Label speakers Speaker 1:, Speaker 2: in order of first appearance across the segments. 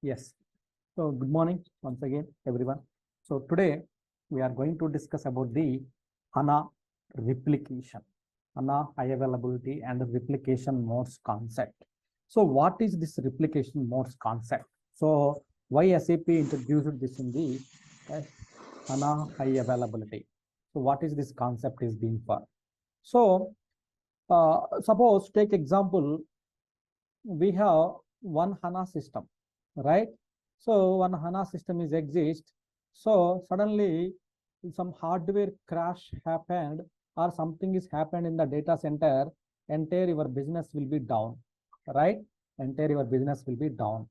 Speaker 1: Yes. So good morning once again, everyone. So today we are going to discuss about the HANA replication, HANA high availability and replication modes concept. So what is this replication modes concept? So why SAP introduced this in the HANA high availability? So what is this concept is being for? So suppose take example, we have one HANA system, right? So one HANA system is exist. So suddenly some hardware crash happened or something is happened in the data center, entire your business will be down, right? Entire your business will be down.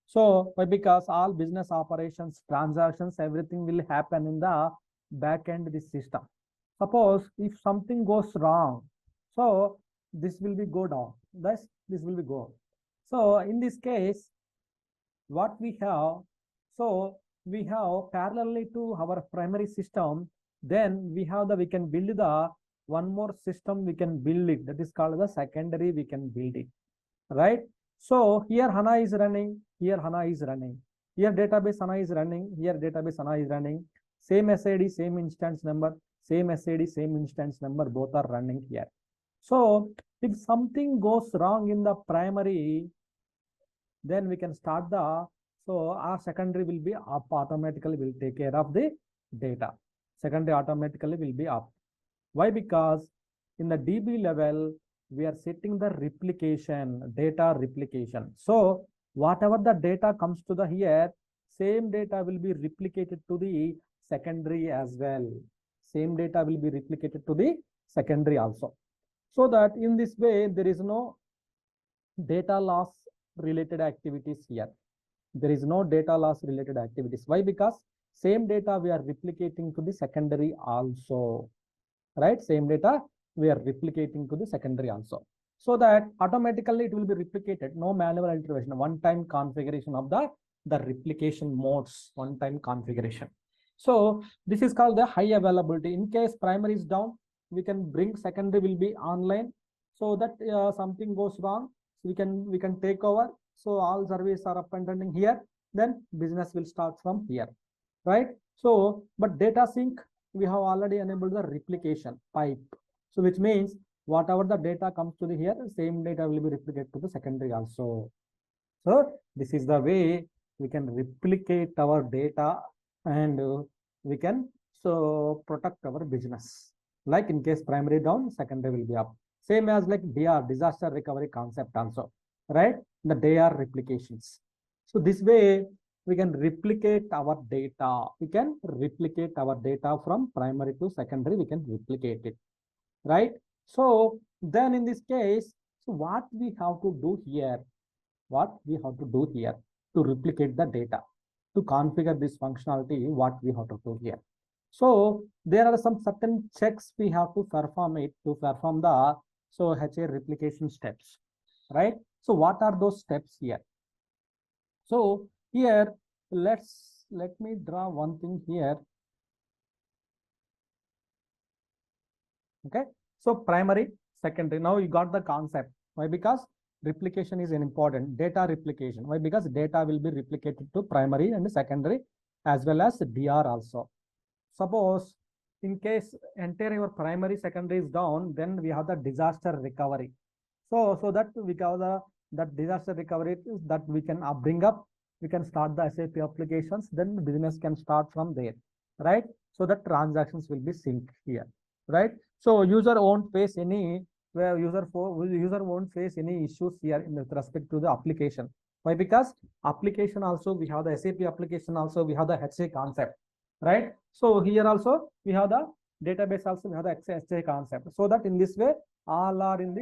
Speaker 1: So why? Because all business operations, transactions, everything will happen in the back end this system. Suppose if something goes wrong, so this will be go down. Thus, this will be go. So in this case, what we have, so we have parallelly to our primary system, then we have we can build the one more system, we can build it. That is called the secondary, we can build it, right? So here HANA is running, here HANA is running, here database HANA is running, here database HANA is running. Same SID, same instance number, same SID, same instance number, both are running here. So if something goes wrong in the primary, then we can start the, so our secondary will be up, automatically will take care of the data. Secondary automatically will be up. Why? Because in the DB level, we are setting the replication, data replication. So whatever the data comes to the here, same data will be replicated to the secondary as well. Same data will be replicated to the secondary also. So that in this way, there is no data loss related activities here. There is no data loss related activities. Why? Because same data we are replicating to the secondary also, right? Same data we are replicating to the secondary also. So that automatically it will be replicated, no manual intervention, one-time configuration of the replication modes, one-time configuration. So this is called the high availability. In case primary is down, we can bring secondary will be online, so that something goes wrong, we can take over. So all services are up and running here, then business will start from here, right? So but data sync, we have already enabled the replication pipe. So which means whatever the data comes to the here, same data will be replicated to the secondary also. So this is the way we can replicate our data, and we can so protect our business. Like in case primary down, secondary will be up. Same as like DR, disaster recovery concept also, right? The DR replications. So this way we can replicate our data. We can replicate our data from primary to secondary. We can replicate it, right? So then in this case, so what we have to do here? What we have to do here to replicate the data, to configure this functionality? What we have to do here? So there are some certain checks we have to perform it to perform the so HA replication steps, right? So what are those steps here? So here let me draw one thing here. Okay, so primary, secondary. Now you got the concept. Why? Because replication is an important data replication. Why? Because data will be replicated to primary and secondary as well as DR also. Suppose in case entire your primary secondary is down, then we have the disaster recovery. So that we have the that disaster recovery that we can bring up, we can start the SAP applications, then the business can start from there, right? So that transactions will be synced here, right? So user won't face any user won't face any issues here in with respect to the application. Why? Because application also we have the SAP application also we have the HA concept, right? So here also we have the database also we have the HA concept. So that in this way all are in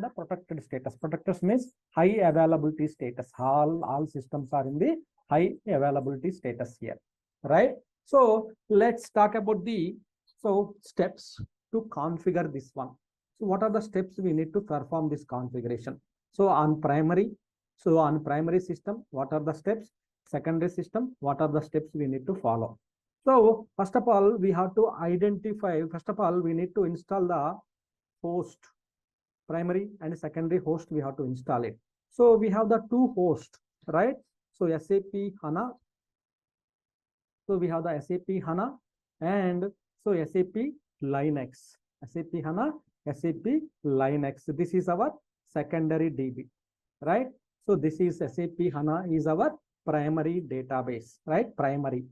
Speaker 1: the protected status. Protected means high availability status. All systems are in the high availability status here, right? So let's talk about the steps to configure this one. So what are the steps we need to perform this configuration? So on primary system, what are the steps? Secondary system, what are the steps we need to follow? So first of all, we have to identify, first of all, we need to install the host, primary and secondary host, we have to install it. So we have the two hosts, right? So SAP HANA. So we have the SAP HANA and so SAP Linux. SAP HANA, SAP Linux. This is our secondary DB, right? So this is SAP HANA is our primary database, right? Primary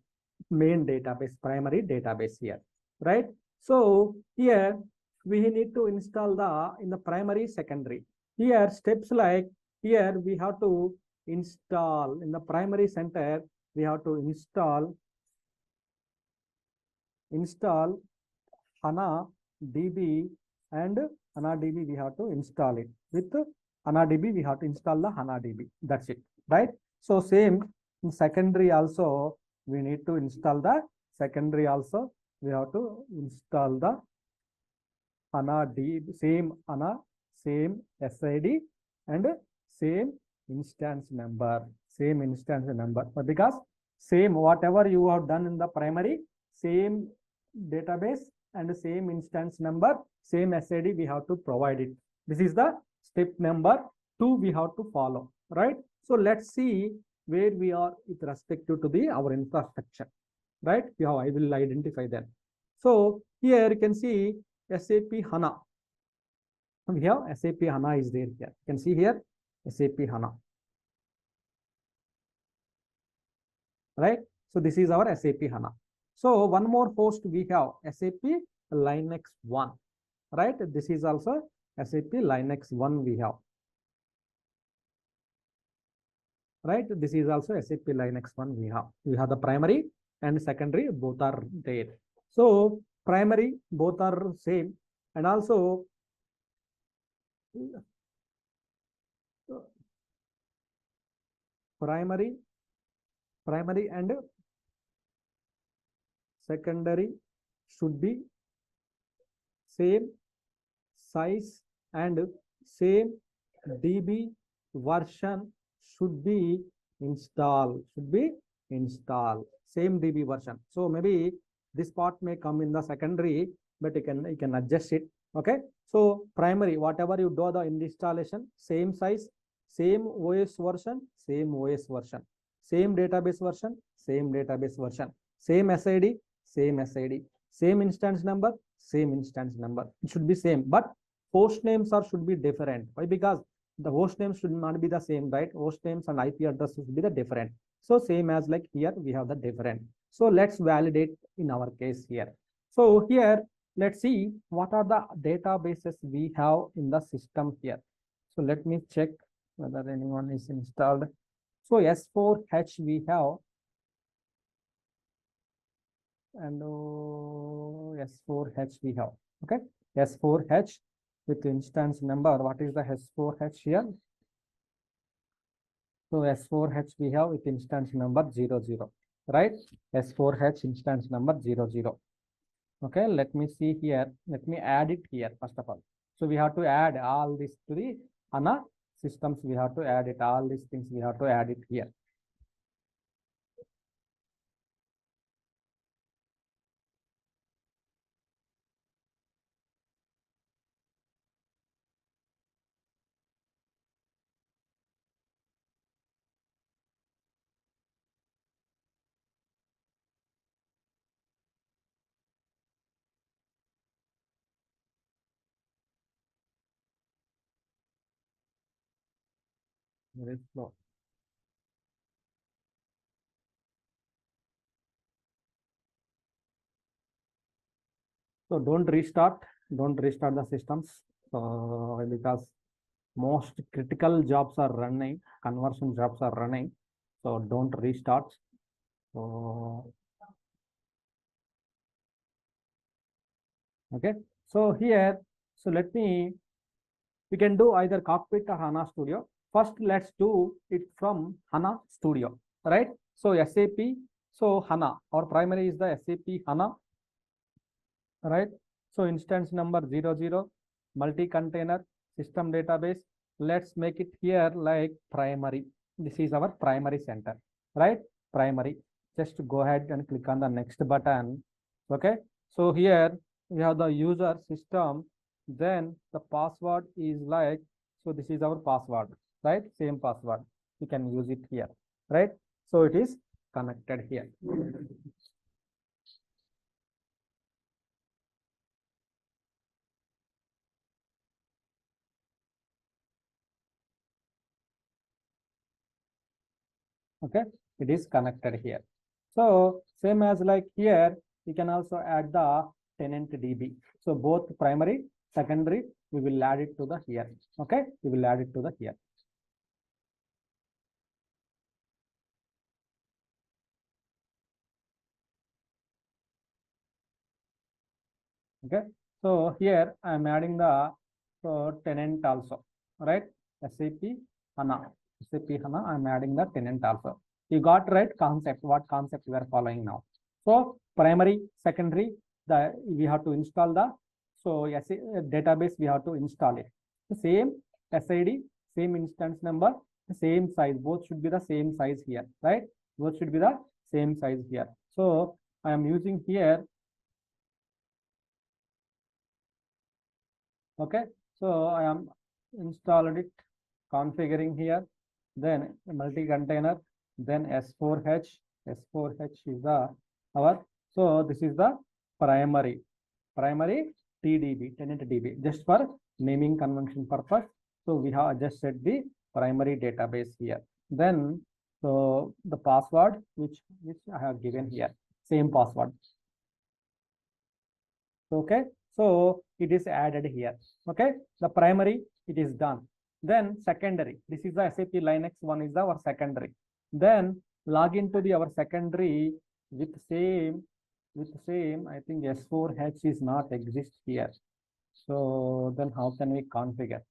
Speaker 1: main database, primary database here, right? So here we need to install in the primary, secondary. Here steps like here we have to install in the primary center. We have to install HANA DB and HANA DB we have to install it. With HANA DB we have to install the HANA DB. That's it, right? So same in secondary also we need to install the secondary also. We have to install the HANA DB, same HANA, same SID and same instance number, but because same whatever you have done in the primary, same database and the same instance number, same SID we have to provide it. This is the step number 2 we have to follow, right? So let's see where we are with respect to our infrastructure, right? I will identify them. So here you can see SAP HANA. We have SAP HANA is there here. You can see here SAP HANA, right? So this is our SAP HANA. So one more host we have SAP Linux 1, right? This is also SAP Linux 1 we have, right? This is also SAP Linux 1 we have. We have the primary and secondary both are there. So primary both are same and also primary and secondary should be same size and same DB version should be installed. Same DB version. So maybe this part may come in the secondary, but you can adjust it. Okay. So primary, whatever you do the installation, same size, same OS version, same database version, same SID, same instance number, It should be same, but host names should be different. Why? Because the host names should not be the same, right? Host names and IP address should be the different. So same as like here we have the different. So let's validate in our case here. So here let's see what are the databases we have in the system here. So let me check whether anyone is installed. So S4H we have, and S4H we have. Okay, S4H with instance number. What is the S4H here? So S4H we have with instance number 00, right? S4H instance number 00. Okay, let me see here. Let me add it here first of all. So we have to add all this to the HANA systems. We have to add it, all these things we have to add it here. Very slow. So don't restart the systems because most critical jobs are running, conversion jobs are running. So don't restart. So okay. So here, so we can do either Cockpit or HANA Studio. First, let's do it from HANA Studio, right? So SAP, so HANA, our primary is the SAP HANA, right? So instance number 00, multi-container, system database. Let's make it here like primary. This is our primary center, right? Primary. Just go ahead and click on the next button. Okay. So here we have the user system. Then the password is like, so this is our password, right? Same password. You can use it here, right? So it is connected here. Okay, it is connected here. So same as like here, we can also add the tenant DB. So both primary, secondary, we will add it to the here. Okay, we will add it to the here. Okay, so here I am adding the tenant also, right? SAP HANA, SAP HANA. I am adding the tenant also. You got right concept. What concept we are following now? So primary, secondary, we have to install the database. We have to install it. The same SID, same instance number, the same size. Both should be the same size here, right? Both should be the same size here. So I am using here. Okay, so I am installed it, configuring here, then multi-container, then S4H. S4H is the our. So this is the primary TDB, tenant DB, just for naming convention purpose. So we have just set the primary database here. Then so the password which I have given here, same password. Okay, so it is added here. Okay, the primary it is done. Then secondary, this is the SAP Linux one, is our secondary. Then log into the our secondary with same I think S4H is not exist here. So then how can we configure?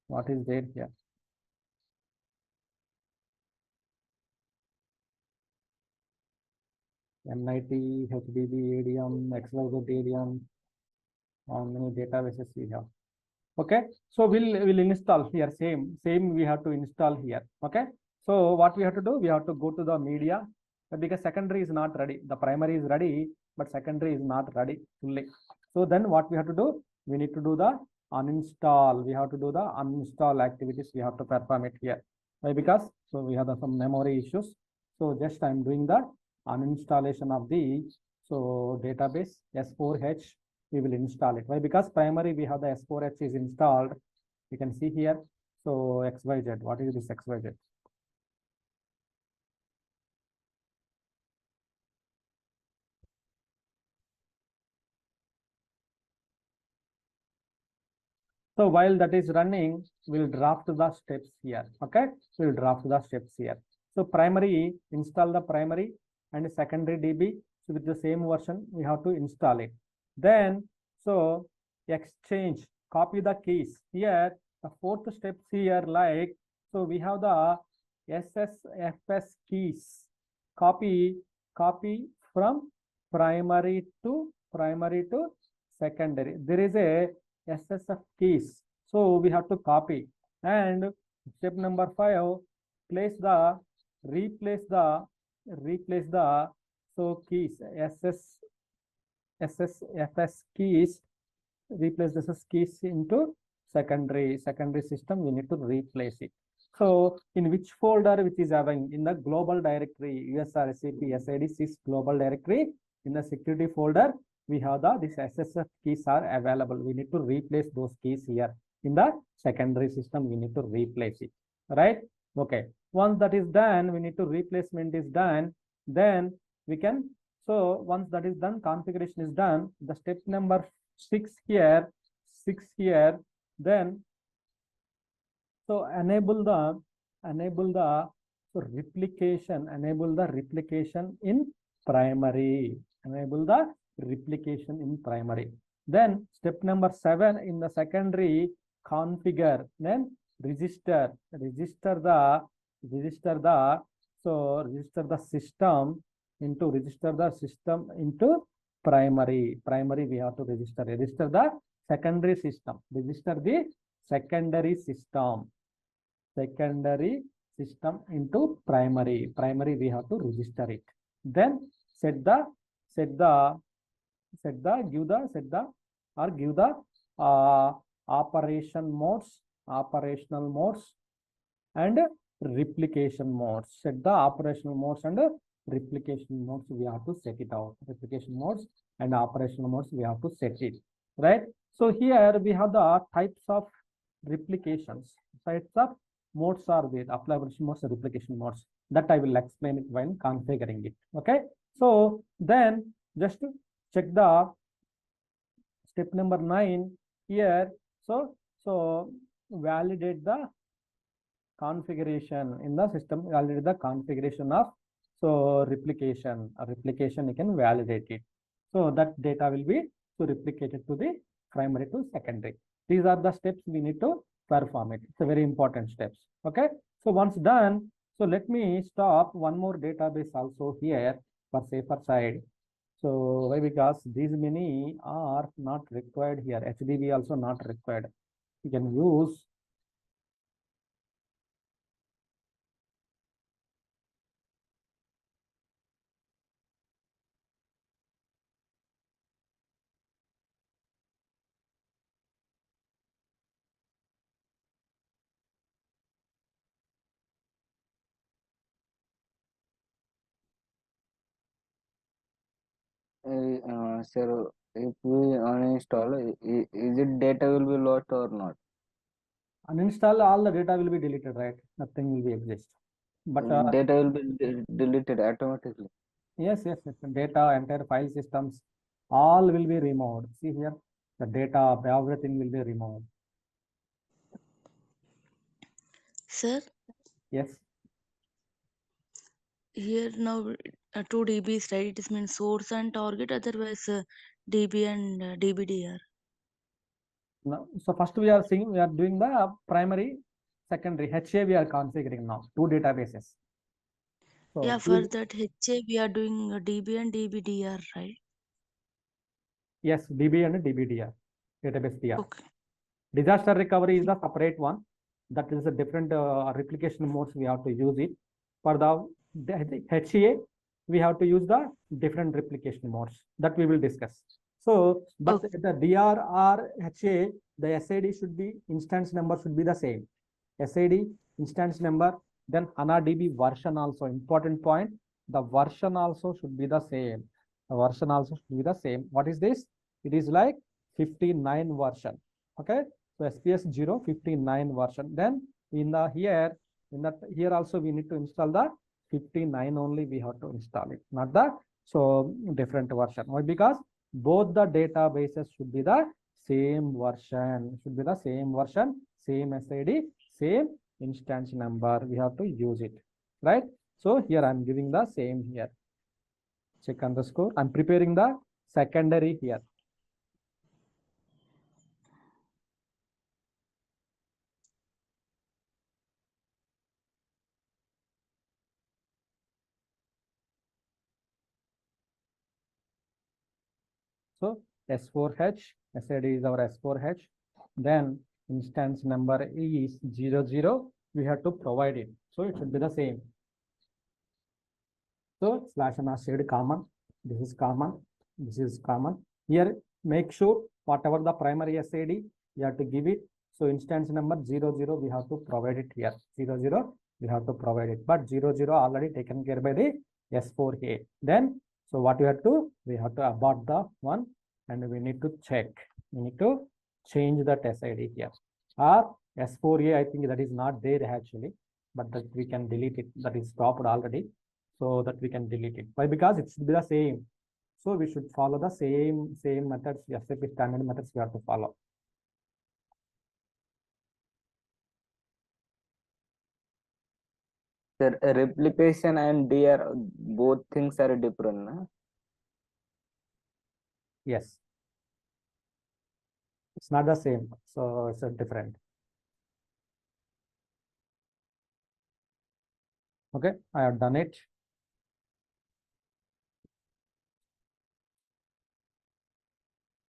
Speaker 1: What is there here? NIT, HDB, ADM, XYZ ADM, how many databases we have? Okay, so we'll install here, same we have to install here. Okay, so what we have to do, we have to go to the media, because secondary is not ready. The primary is ready, but secondary is not ready fully. So then what we have to do, we need to do the uninstall. We have to do the uninstall activities. We have to perform it here. Why? Because so we have some memory issues. So just I'm doing the uninstallation of the database S4H. We will install it. Why? Because primary we have the S4H is installed. You can see here. So XYZ. What is this XYZ? So while that is running, we'll draft the steps here. Okay, we'll draft the steps here. So primary, install the primary and secondary DB. So with the same version, we have to install it. Then, so exchange, copy the keys. Here, the fourth steps here, like, so we have the SSFS keys. Copy from primary to secondary. There is a SSF keys. So we have to copy. And step number 5, replace the so keys SSFS keys, replace this keys into secondary system. We need to replace it. So in which folder which is having in the global directory, USR SAP SID sys global directory, in the security folder, we have this SSF keys are available. We need to replace those keys here. In the secondary system, we need to replace it, right? Okay. Once that is done, we need to replacement is done. Then we can, so once that is done, configuration is done. The step number 6 here, then so enable the replication, enable the replication in primary, Then step number 7 in the secondary, configure, then register the system into primary. We have to register the secondary system, secondary system into primary. We have to register it. Then give the operational modes, and replication modes. Set the operational modes and replication modes. We have to set it out. Replication modes and operational modes. We have to set it, right? So here we have the types of replications. Types of modes are there. Apply modes and replication modes. That I will explain it when configuring it. Okay. So then just to check the step number 9 here. So validate the configuration in the system, validate the configuration of replication. A replication you can validate it. So that data will be replicated to the primary to secondary. These are the steps we need to perform it. It's a very important steps. Okay. So once done, so let me stop one more database also here for safer side. So why? Because these many are not required here. HDB also not required. You can use
Speaker 2: Sir, if we uninstall, is it data will be lost or not?
Speaker 1: uninstall, all the data will be deleted, right? Nothing will be exist. But
Speaker 2: Data will be deleted automatically.
Speaker 1: yes, data, entire file systems, all will be removed. See here, the data, everything will be removed.
Speaker 3: Sir,
Speaker 1: Yes,
Speaker 3: here now 2 dBs, right? It means source and target, otherwise dB and dBdr.
Speaker 1: now, so first we are seeing, we are doing the primary, secondary, HA we are configuring now, two databases. So
Speaker 3: Yeah, for that HA we are doing dB and dBdr, right?
Speaker 1: yes, DB and DBDR, database DR.
Speaker 3: Okay.
Speaker 1: Disaster recovery is the separate one. That is a different replication modes we have to use it. For the HCA, we have to use the different replication modes that we will discuss. So, but
Speaker 3: Okay.
Speaker 1: the DR or HCA, the SID should be, instance number should be the same. SID, instance number, then HANA-DB version also, important point. The version also should be the same. The version also should be the same. What is this? It is like 59 version. Okay. So SPS 059 version. Then in the here also we need to install the 59 only we have to install it, not the different version. Why? Because both the databases should be the same version, same SID, same instance number. We have to use it, right? So here I'm giving the same here. Check underscore. I'm preparing the secondary here. So S4H, SID is our S4H. Then instance number is 00. We have to provide it. So it should be the same. So slash and SID common. This is common. This is common. Here, make sure whatever the primary SID, you have to give it. So instance number 00, we have to provide it here. 00, we have to provide it. But 00 already taken care by the S4A. Then, so what we have to, we have to abort the one and we need to check. We need to change that SID here. Or S4A, I think that is not there actually, but that we can delete it. That is stopped already. So that we can delete it. Why? Because it should be the same. So we should follow the same methods, SAP standard methods we have to follow.
Speaker 2: Sir, replication and DR, both things are different, na?
Speaker 1: Yes. It's not the same. So it's a different. Okay, I have done it.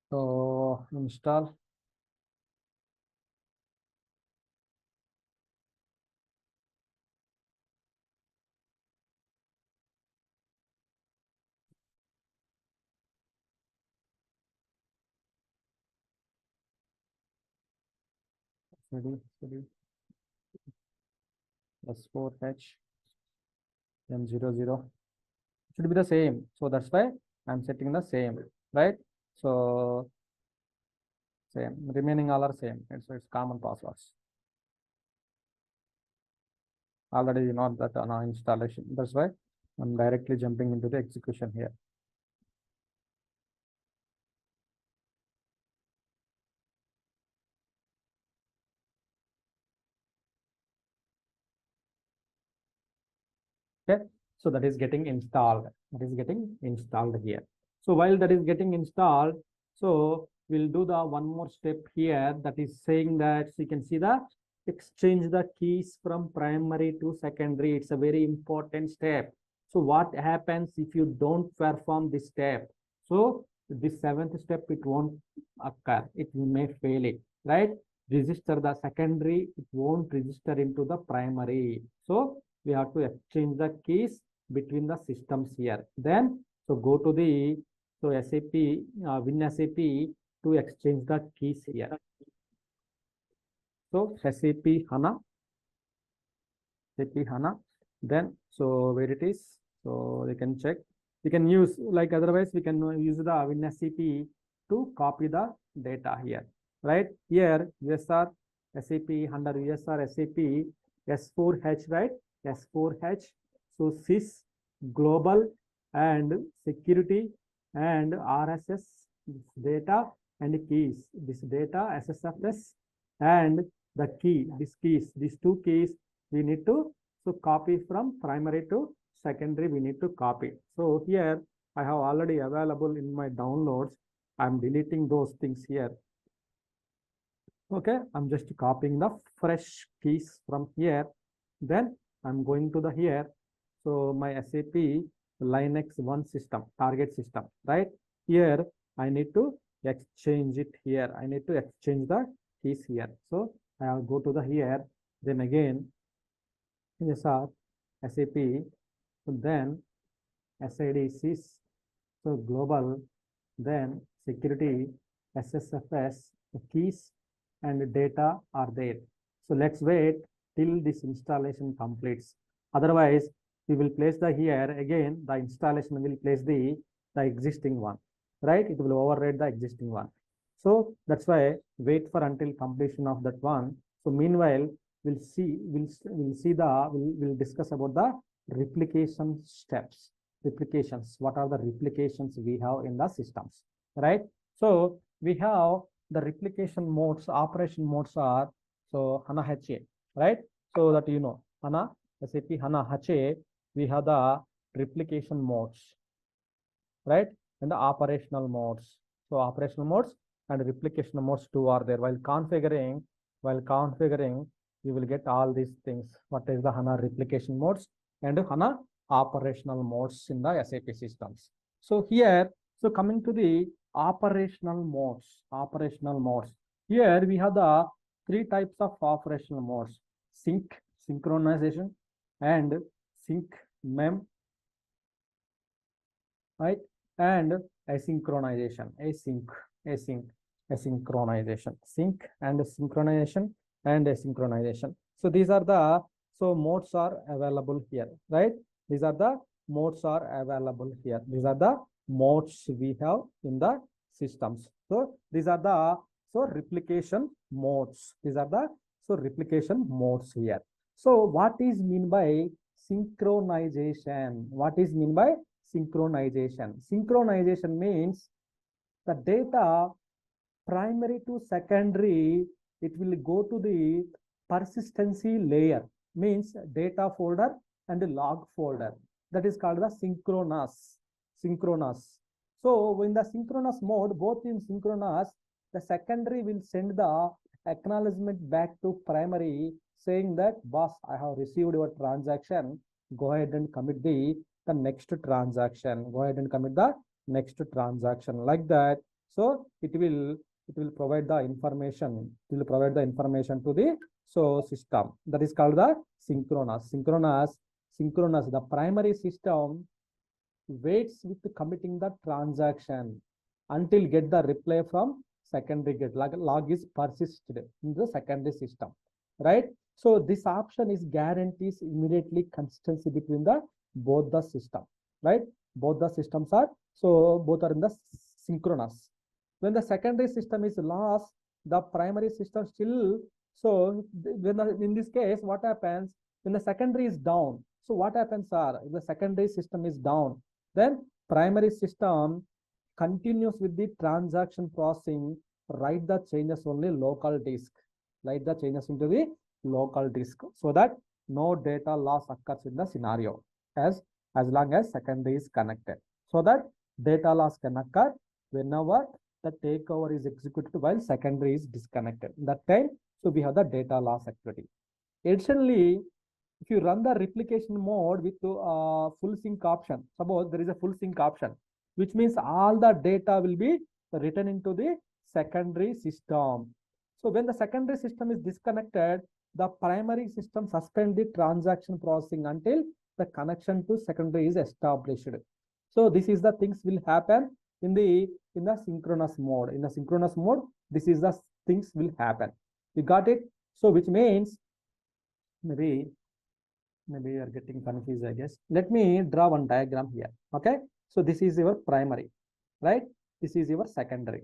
Speaker 1: So install. Ready. S4H, then 00 should be the same. So that's why I'm setting the same, right? So same, remaining all are same. It's common passwords. Already you know that on installation. That's why I'm directly jumping into the execution here. Okay, so that is getting installed. That is getting installed here. So while that is getting installed, so we'll do the one more step here. That is saying that, so you can see the exchange the keys from primary to secondary. It's a very important step. So what happens if you don't perform this step? So this seventh step, it won't occur. It may fail it, right? Register the secondary, it won't register into the primary. So we have to exchange the keys between the systems here. Then, so go to the SAP, WinSAP to exchange the keys here. So SAP HANA, then so where it is, so we can check. We can use, like otherwise we can use the WinSAP to copy the data here, right? Here USR SAP, under USR SAP S4H, right? S4H, so sys global and security and RSS data and keys, this data SSFS and the key, these two keys we need to copy from primary to secondary, we need to copy. So here I have already available in my downloads. I'm deleting those things here. Okay, I'm just copying the fresh keys from here. Then I'm going to the here. So my SAP Linux 1 system, target system, right? Here I need to exchange it here. I need to exchange the keys here. So I'll go to the here. Then again, USR SAP, then SID sys, so global, then security SSFS, the keys and data are there. So let's wait till this installation completes. Otherwise, we will place the here again, the installation will place the existing one, right? It will override the existing one. So that's why wait for until completion of that one. So meanwhile, we'll discuss about the replication steps. Replications, what are the replications we have in the systems, right? So we have the replication modes, operation modes are, so HANA HA, right? So that you know, HANA, SAP HANA HA, we have the replication modes, right? And the operational modes. So operational modes and replication modes too are there. While configuring, you will get all these things. What is the HANA replication modes and HANA operational modes in the SAP systems. So here, so coming to the operational modes, here we have the three types of operational modes: synchronization and sync mem, right? And asynchronization, asynchronization, sync and synchronization and asynchronization. So these are the modes are available here, right? These are the modes are available here. These are the modes we have in the systems. So these are the replication modes. These are the replication modes here. So what is mean by synchronization? What is mean by synchronization? Synchronization means the data primary to secondary, it will go to the persistency layer, means data folder and log folder. That is called the synchronous. So in the synchronous mode, both in synchronous, the secondary will send the acknowledgement back to primary saying that, boss, I have received your transaction. Go ahead and commit the next transaction. Go ahead and commit the next transaction, like that. So it will provide the information. It will provide the information to the system. That is called the synchronous. The primary system waits with committing the transaction until get the reply from secondary gate. Log is persisted in the secondary system, right? So this option is guarantees immediately consistency between the both the system, right? Both the systems are, so both are in the synchronous. When the secondary system is lost, the primary system still, so when in this case, what happens when the secondary is down? So what happens are, if the secondary system is down, then primary system continues with the transaction processing, write the changes only local disk, write the changes into the local disk, so that no data loss occurs in the scenario as long as secondary is connected. So that data loss can occur whenever the takeover is executed while secondary is disconnected. That time, so we have the data loss activity. Additionally, if you run the replication mode with full sync option, suppose there is a full sync option, which means all the data will be written into the secondary system. So when the secondary system is disconnected, the primary system suspend the transaction processing until the connection to secondary is established. So this is the things will happen in the synchronous mode. In the synchronous mode, this is the things will happen. You got it? So which means maybe you are getting confused, I guess. Let me draw one diagram here. Okay. So this is your primary, right? This is your secondary,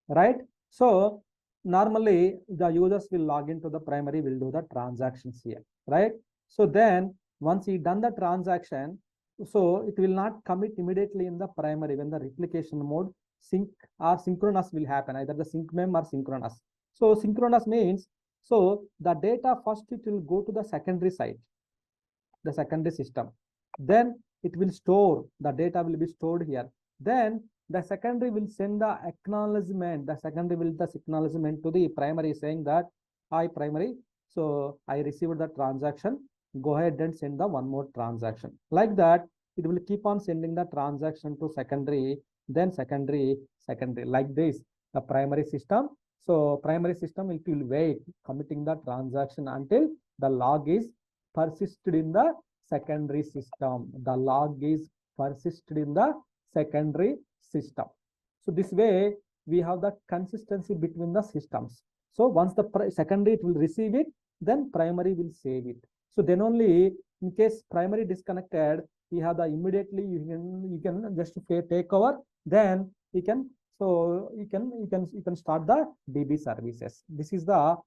Speaker 1: right? So normally the users will log into the primary, will do the transactions here, right? So then once he done the transaction, so it will not commit immediately in the primary when the replication mode sync or synchronous will happen, either the sync mem or synchronous. So synchronous means, so the data first it will go to the secondary side, the secondary system, then it will store, the data will be stored here, then the secondary will send the acknowledgement, the secondary will the acknowledgement to the primary saying that, hi primary, so I received the transaction, go ahead and send the one more transaction. Like that, it will keep on sending the transaction to secondary, then secondary, like this, the primary system. So primary system it will wait committing the transaction until the log is persisted in the secondary system. The log is persisted in the secondary system. So this way we have the consistency between the systems. So once the secondary it will receive it, then primary will save it. So then only in case primary disconnected, you have the immediately you can just take over, then you can, so you can start the DB services. This is the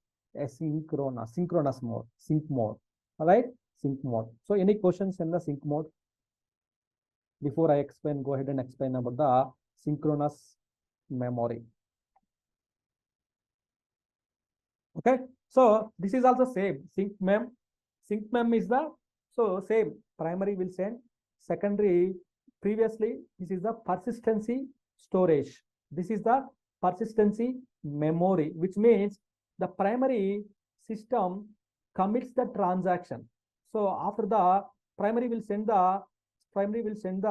Speaker 1: synchronous mode, sync mode. All right, sync mode. So any questions in the sync mode? Before I explain, go ahead and explain about the synchronous memory. Okay, so this is also same sync mem. Sync mem is the, so same, primary will send, secondary previously this is the persistency storage. This is the persistency memory, which means the primary system commits the transaction. So after the primary will send the primary will send the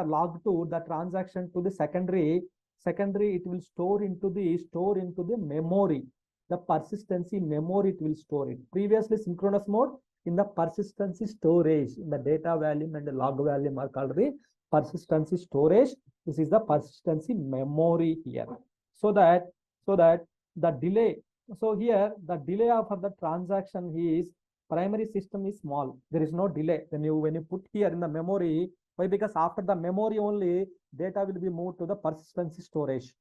Speaker 1: log to the transaction to the secondary. Secondary it will store into the memory, the persistency memory it will store it. Previously synchronous mode, in the persistency storage, in the data volume and the log volume are called the persistency storage. This is the persistency memory here. So that the delay, so here the delay of the transaction is, primary system is small, there is no delay when you put here in the memory. Why? Because after the memory only data will be moved to the persistency storage,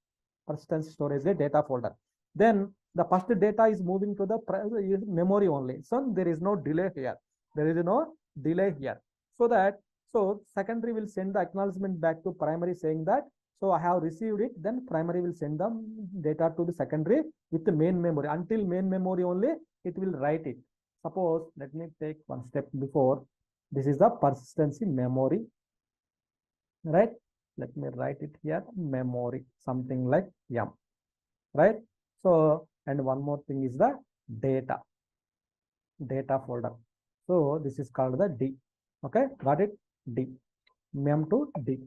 Speaker 1: the data folder. Then the first data is moving to the memory only. So there is no delay here. So that, so secondary will send the acknowledgement back to primary saying that, so I have received it. Then primary will send the data to the secondary with the main memory. Until main memory only it will write it. Suppose, let me take one step before. This is the persistency memory, right? Let me write it here, memory, something like M, right? So, and one more thing is the data folder. So this is called the D. Okay, got it? D, mem to D.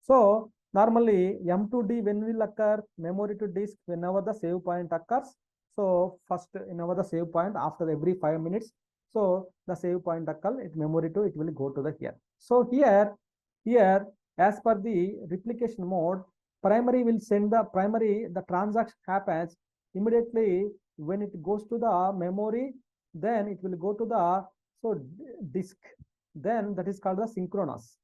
Speaker 1: So normally M to D when will occur? Memory to disk, whenever the save point occurs. So first, whenever the save point after every 5 minutes, so the save point occur, it memory to it will go to the here. So here as per the replication mode, primary will send the transaction happens immediately. when it goes to the memory, then it will go to the disk, then that is called the synchronous.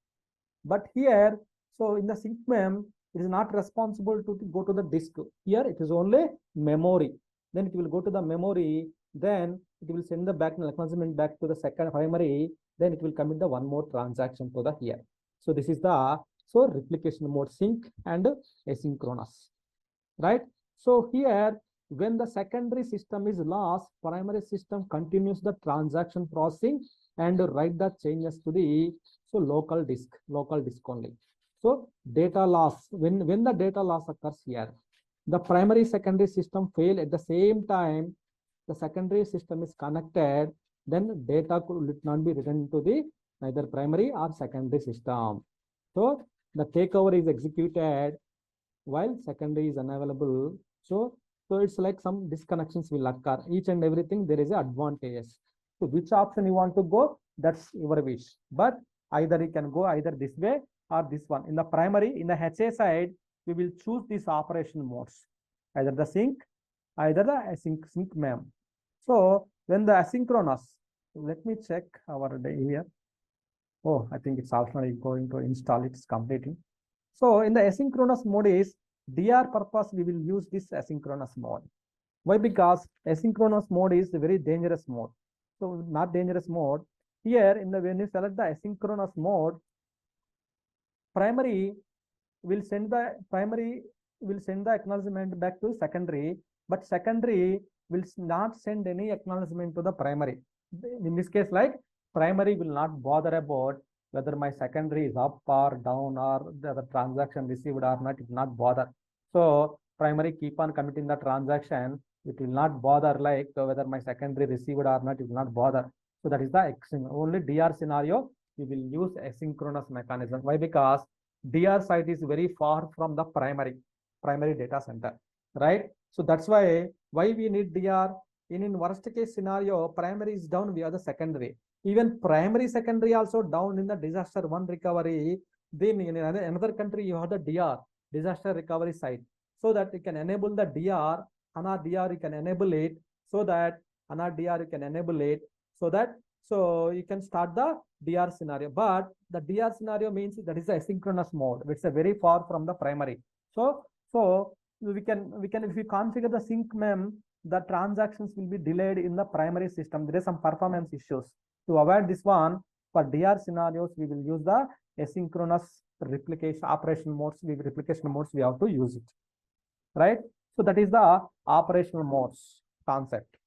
Speaker 1: But here, so in the sync mem, it is not responsible to go to the disk. Here it is only memory. Then it will go to the memory, then it will send the acknowledgement back to the second primary, then it will commit the one more transaction to the here. So this is the replication mode, sync and asynchronous, right? So here, when the secondary system is lost, primary system continues the transaction processing and write the changes to the local disk only. So data loss, when the data loss occurs here, the primary secondary system fail at the same time, the secondary system is connected, then data could not be written to the neither primary or secondary system. So the takeover is executed while secondary is unavailable. So it's like some disconnections will occur. Each and everything there is an advantage. So which option you want to go, that's your wish. But either you can go either this way or this one. In the primary, in the HA side, we will choose these operation modes, either the sync, either the sync mem. So when the asynchronous, let me check our day here. Oh, I think it's also going to install, it's completing. So in the asynchronous mode is DR purpose, we will use this asynchronous mode. Why? Because asynchronous mode is a very dangerous mode. So not dangerous mode. Here in the when you select the asynchronous mode, primary will send the acknowledgement back to secondary, but secondary will not send any acknowledgement to the primary. In this case, like primary will not bother about whether my secondary is up or down or the transaction received or not, it will not bother. So primary keep on committing the transaction, it will not bother like whether my secondary received or not, it will not bother. So that is the only DR scenario, we will use asynchronous mechanism. Why? Because DR site is very far from the primary data center, right? So that's why we need DR. In worst case scenario, primary is down, we are the secondary. Even primary secondary also down in the disaster one recovery, then in another country you have the DR, disaster recovery site, so that you can enable the DR, HANA DR you can enable it, so that HANA DR you can enable it, so that you can start the DR scenario. But the DR scenario means that is a asynchronous mode, which is a very far from the primary. So we can if we configure the sync mem, the transactions will be delayed in the primary system. There is some performance issues. To avoid this one, for DR scenarios, we will use the asynchronous replication operation modes. Replication modes, we have to use it, right? So that is the operational modes concept,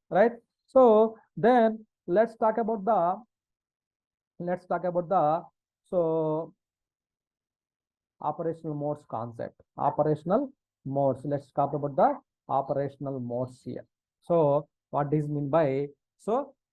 Speaker 1: right? So then let's talk about the operational modes concept. Operational modes. Let's talk about the operational modes here. So what does mean by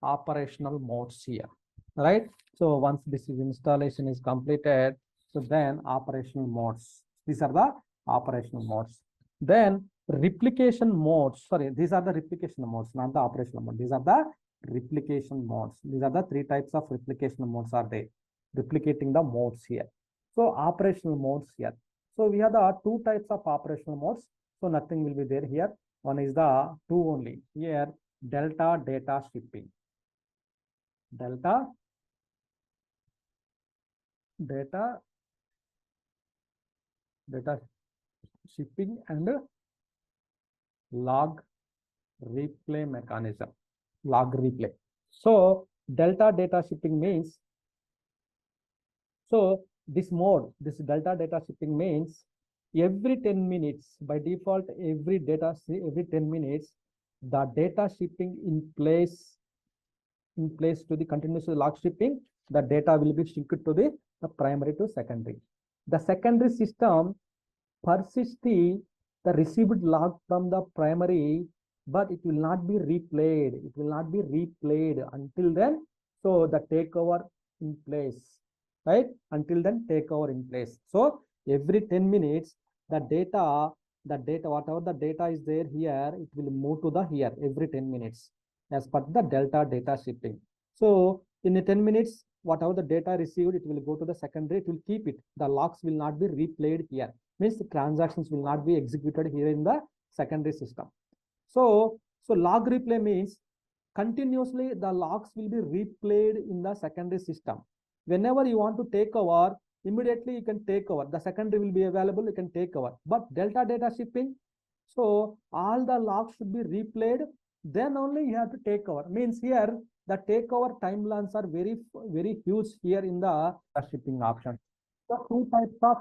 Speaker 1: operational modes here, right? So once this installation is completed, so then operational modes. These are the operational modes. Then replication modes. Sorry, these are the replication modes, not the operational mode. These are the replication modes. These are the three types of replication modes are there. Replicating the modes here. So operational modes here. So we have the two types of operational modes. So nothing will be there here. One is the two only. Here, delta data shipping. Delta data shipping and log replay mechanism. Log replay. So delta data shipping means, so this mode, this delta data shipping means every 10 minutes, by default, every 10 minutes, the data shipping in place to the continuous log shipping, the data will be synced to the primary to secondary. The secondary system persists the received log from the primary, but it will not be replayed. It will not be replayed until then. So the takeover in place, right? Until then, takeover in place. So every 10 minutes, the data, whatever the data is there here, it will move to the here every 10 minutes as per the delta data shipping. So in the 10 minutes, whatever the data received, it will go to the secondary, it will keep it. The logs will not be replayed here. Means the transactions will not be executed here in the secondary system. So So log replay means continuously the logs will be replayed in the secondary system. Whenever you want to take over, immediately you can take over. The secondary will be available, you can take over. But delta data shipping, so all the logs should be replayed, then only you have to take over. Means here the takeover timelines are very huge here in the shipping option. So two types of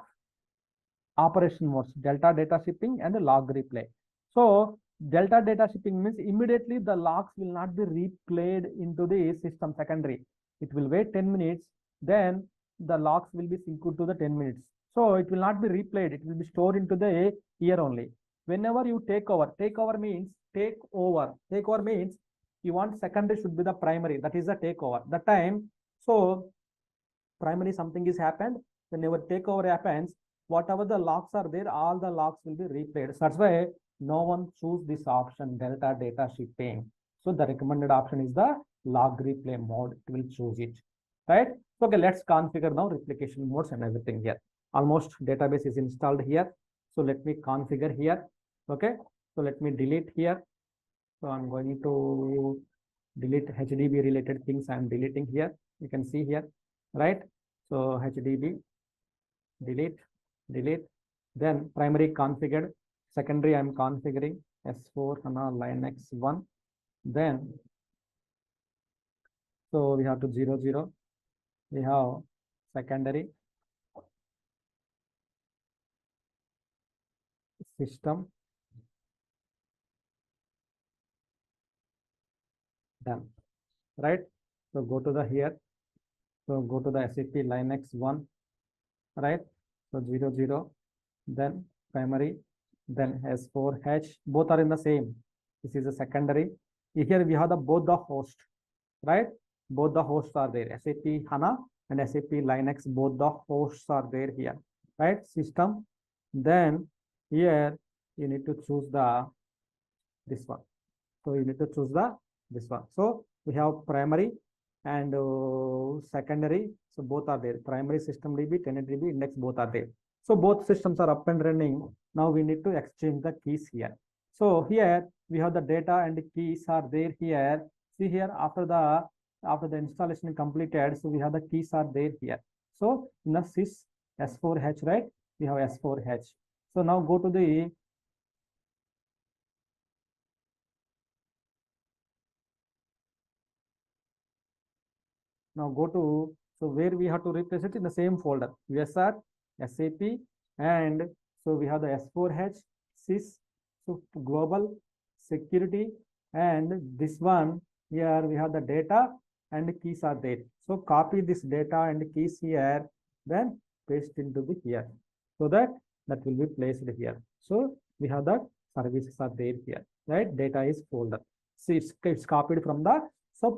Speaker 1: operation modes, delta data shipping and log replay. So delta data shipping means immediately the logs will not be replayed into the system secondary. It will wait 10 minutes, then the logs will be synced to the 10 minutes. So it will not be replayed, it will be stored into the here only. Whenever you take over means take over. Takeover means you want secondary should be the primary, that is the takeover. The time, so primary something is happened, whenever takeover happens, whatever the logs are there, all the logs will be replayed. So that's why no one choose this option, delta data shipping. So the recommended option is the log replay mode. It will choose it, right? Okay, let's configure now replication modes and everything here. Almost database is installed here. So let me configure here. Okay, so let me delete here. So I'm going to delete HDB related things. I'm deleting here. You can see here, right? So HDB, delete. Then primary configured, secondary I'm configuring S4 HANA Linux 1. Then so we have to 00. We have secondary system. Done, right? So go to the here. So go to the SAP Linux 1, right? So 00, then primary, then S4H, both are in the same. This is a secondary. Here we have the both the host, right? Both the hosts are there. SAP HANA and SAP Linux, both the hosts are there here, right? System. Then here you need to choose the this one. So you need to choose the this one. So we have primary and secondary. So both are there. Primary system DB, tenant DB, index both are there. So both systems are up and running. Now we need to exchange the keys here. So here we have the data and the keys are there here. See here after the installation completed, so we have the keys are there here. So in the sys S4H, right? We have S4H. So now go to the now go to, so where we have to replace it in the same folder, USR, SAP, and so we have the S4H, sys, so global, security, and this one here we have the data and the keys are there. So copy this data and the keys here, then paste into the here, so that will be placed here. So we have the services are there here, right? Data is folder. See, it's copied from the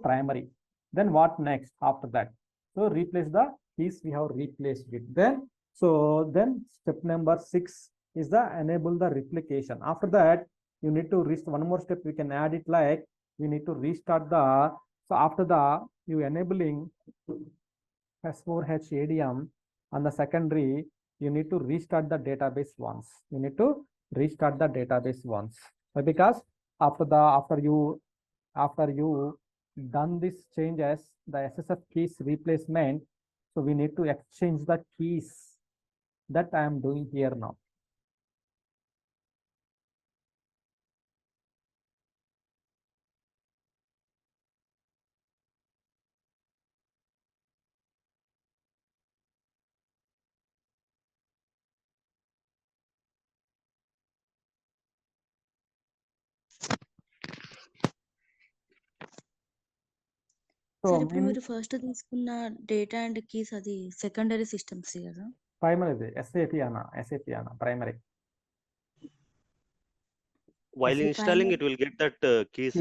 Speaker 1: primary. Then what next after that? So replace the keys, we have replaced it. Then step number 6 is the enable the replication. After that, you need to one more step we can add it, like we need to restart the, so after the you enabling S4H ADM on the secondary, you need to restart the database once. You need to restart the database once. So because after you done this changes, the SSF keys replacement, so we need to exchange the keys. That I am doing here now.
Speaker 3: Sir ఇప్పుడు మీరు first తీసుకున్న data and keys అది secondary systems కదా?
Speaker 1: Primary SAP ANA primary.
Speaker 4: While installing it will get that keys.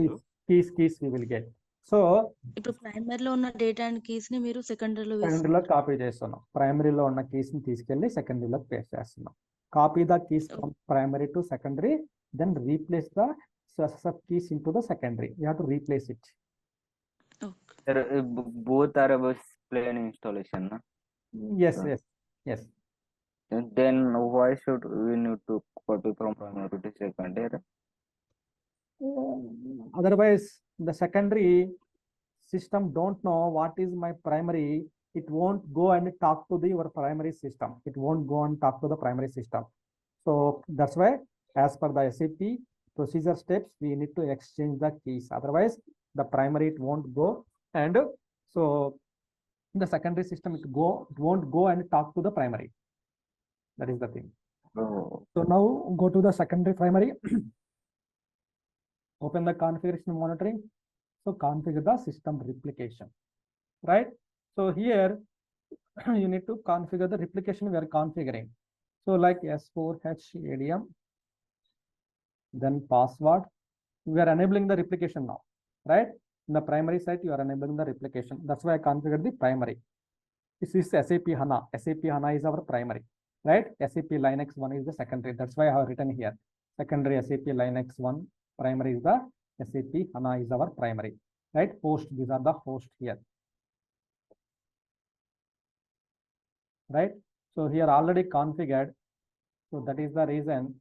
Speaker 1: Keys we will get. So
Speaker 3: ఇప్పుడు ప్రైమరీలో ఉన్న data and keys ని మీరు సెకండరీలో
Speaker 1: copy చేస్తున్నాం. ప్రైమరీలో ఉన్న కీస్ ని తీసుకెళ్లి సెకండరీలోకి పేస్ట్ చేస్తున్నాం. Copy the keys from primary to secondary, then replace the SSF keys into the secondary. You have to replace it.
Speaker 2: Both are about plain installation, no?
Speaker 1: Yes.
Speaker 2: Then why should we need to copy from primary to secondary?
Speaker 1: Otherwise, the secondary system don't know what is my primary. It won't go and talk to your primary system. It won't go and talk to the primary system. So that's why, as per the SAP procedure steps, we need to exchange the keys. Otherwise, the primary it won't go, and so the secondary system it won't go and talk to the primary. That is the thing.
Speaker 2: Oh,
Speaker 1: So now go to the secondary primary. Open the configuration monitoring. So configure the system replication, right? So here you need to configure the replication we are configuring. So like S4H ADM, then password. We are enabling the replication now, right? In the primary site, you are enabling the replication. That's why I configured the primary. This is SAP HANA. SAP HANA is our primary, right? SAP Linux 1 is the secondary. That's why I have written here. Secondary SAP Linux 1, primary is the SAP HANA is our primary, right? Host, these are the host here, right? So here already configured. So that is the reason.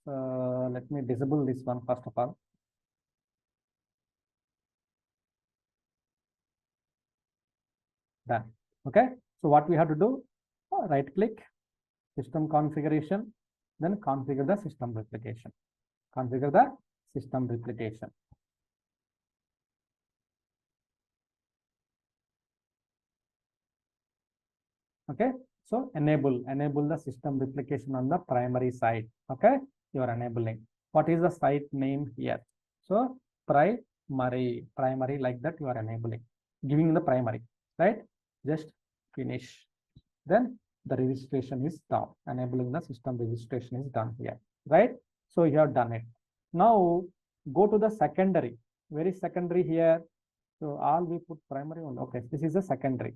Speaker 1: Let me disable this one first of all. Done. Okay. So what we have to do? Right click, system configuration, then configure the system replication. Configure the system replication. Okay. So enable the system replication on the primary side. Okay. You are enabling. What is the site name here? So primary like that you are enabling, giving the primary, right? Just finish. Then the registration is done. Enabling the system registration is done here, right? So you have done it. Now go to the secondary. Where is secondary here? So all we put primary on. Okay, this is the secondary.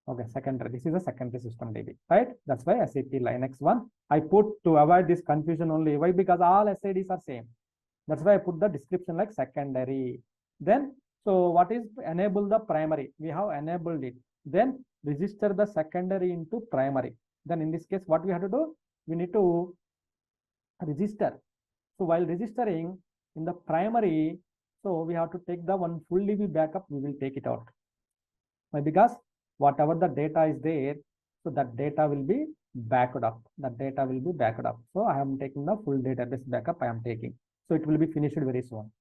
Speaker 1: Okay, secondary. This is a secondary system DB, right? That's why SAP Linux 1. I put to avoid this confusion only. Why? Because all SIDs are same. That's why I put the description like secondary. Then, so what is enable the primary? We have enabled it. Then register the secondary into primary. Then in this case, what we have to do? We need to register. So while registering in the primary, so we have to take the one full DB backup. We will take it out. Why? Because whatever the data is there, so that data will be backed up. That data will be backed up. So I am taking the full database backup. I am taking. So it will be finished very soon.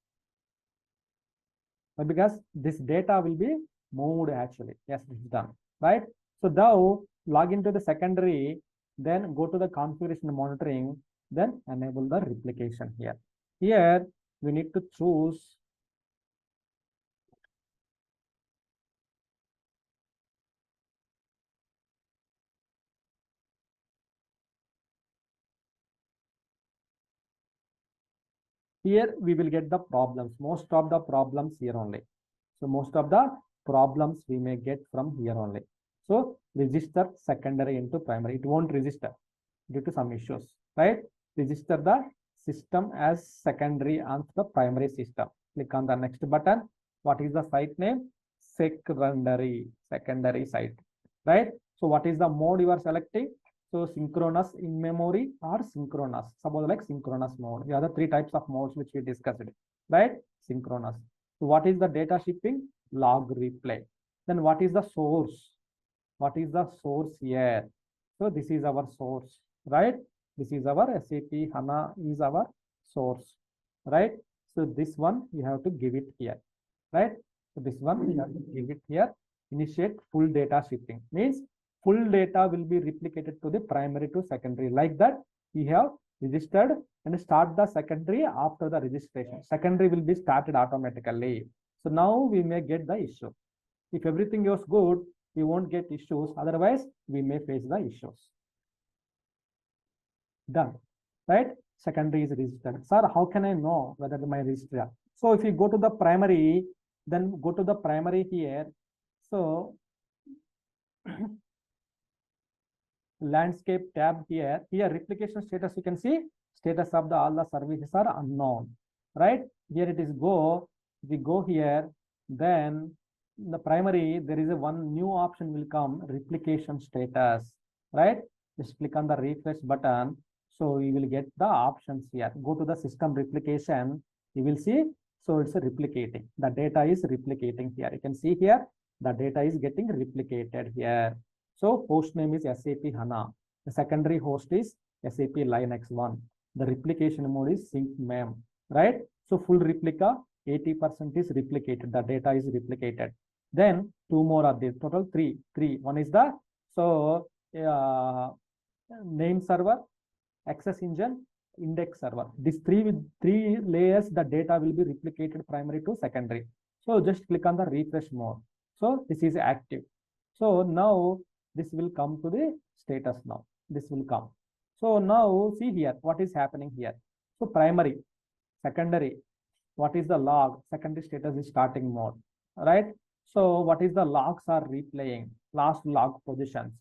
Speaker 1: But because this data will be moved actually. Yes, this is done, right? So now log into the secondary, then go to the configuration monitoring, then enable the replication here. Here we need to choose here we will get the problems. Most of the problems here only. So most of the problems we may get from here only. So register secondary into primary. It won't register due to some issues, right? Register the system as secondary on the primary system. Click on the next button. What is the site name? Secondary site, right? So what is the mode you are selecting? So synchronous in memory or synchronous. Suppose like synchronous mode. The other three types of modes which we discussed, right? Synchronous. So what is the data shipping? Log replay. Then what is the source? What is the source here? So this is our source, right? This is our SAP HANA is our source, right? So this one you have to give it here, right? So this one you have to give it here. Initiate full data shipping means full data will be replicated to the primary to secondary. Like that, we have registered and start the secondary after the registration. Secondary will be started automatically. So now we may get the issue. If everything goes good, we won't get issues. Otherwise, we may face the issues. Done, right? Secondary is registered. Sir, how can I know whether my register? So if you go to the primary, then go to the primary here. So landscape tab here. Here replication status, you can see status of the all the services are unknown, right? Here it is go. We go here, then in the primary there is a one new option will come, replication status, right? Just click on the refresh button. So you will get the options here. Go to the system replication. You will see, so it's replicating. The data is replicating here. You can see here, the data is getting replicated here. So host name is SAP HANA. The secondary host is SAP Linux 1. The replication mode is sync mem, right? So full replica, 80% is replicated. The data is replicated. Then two more are there, total three. One is the, so name server, access engine, index server. These three layers, the data will be replicated primary to secondary. So just click on the refresh mode. So this is active. So now this will come to the status now. This will come. So now see here, what is happening here? So primary, secondary, what is the log? Secondary status is starting mode, right? So what is the logs are replaying? Last log positions.